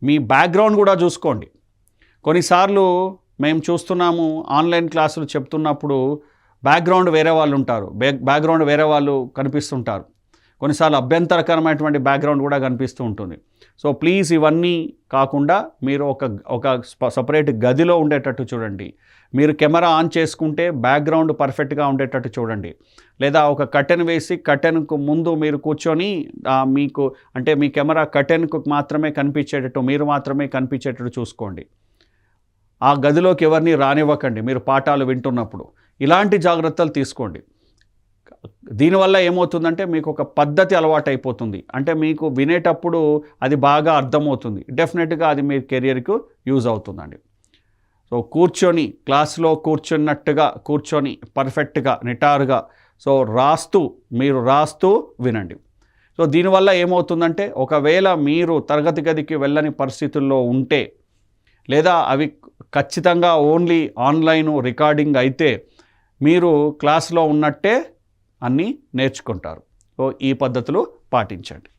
మీ background కూడా చూసుకోండి. కొన్నిసార్లు మేము చూస్తున్నాము ఆన్లైన్ క్లాసులు చెప్తున్నప్పుడు బ్యాక్గ్రౌండ్ వేరే వాళ్ళు ఉంటారు, బ్యాక్గ్రౌండ్ వేరే వాళ్ళు కనిపిస్తుంటారు. కొన్నిసార్లు అభ్యంతరకరమైనటువంటి బ్యాక్గ్రౌండ్ కూడా కనిపిస్తూ ఉంటుంది. సో ప్లీజ్ ఇవన్నీ కాకుండా మీరు ఒక సపరేట్ గదిలో ఉండేటట్టు చూడండి. మీరు కెమెరా ఆన్ చేసుకుంటే బ్యాక్గ్రౌండ్ పర్ఫెక్ట్గా ఉండేటట్టు చూడండి. లేదా ఒక కర్టెన్ వేసి కర్టెన్కు ముందు మీరు కూర్చొని మీకు అంటే మీ కెమెరా కర్టెన్కు మాత్రమే కనిపించేటట్టు, మీరు మాత్రమే కనిపించేటట్టు చూసుకోండి. ఆ గదిలోకి ఎవరిని రానివ్వకండి మీరు పాఠాలు వింటున్నప్పుడు. ఇలాంటి జాగ్రత్తలు తీసుకోండి. దీనివల్ల ఏమవుతుందంటే మీకు ఒక పద్ధతి అలవాటు అయిపోతుంది. అంటే మీకు వినేటప్పుడు అది బాగా అర్థమవుతుంది. డెఫినెట్గా అది మీ కెరియర్కు యూజ్ అవుతుందండి. సో కూర్చొని క్లాస్లో కూర్చొని పర్ఫెక్ట్గా నిటారుగా మీరు రాస్తూ వినండి. సో దీనివల్ల ఏమవుతుందంటే ఒకవేళ మీరు తరగతి గదికి వెళ్ళని పరిస్థితుల్లో ఉంటే, లేదా అవి ఖచ్చితంగా ఓన్లీ ఆన్లైన్ రికార్డింగ్ అయితే మీరు క్లాస్లో ఉన్నట్టే అన్నీ నేర్చుకుంటారు. సో ఈ పద్ధతులు పాటించండి.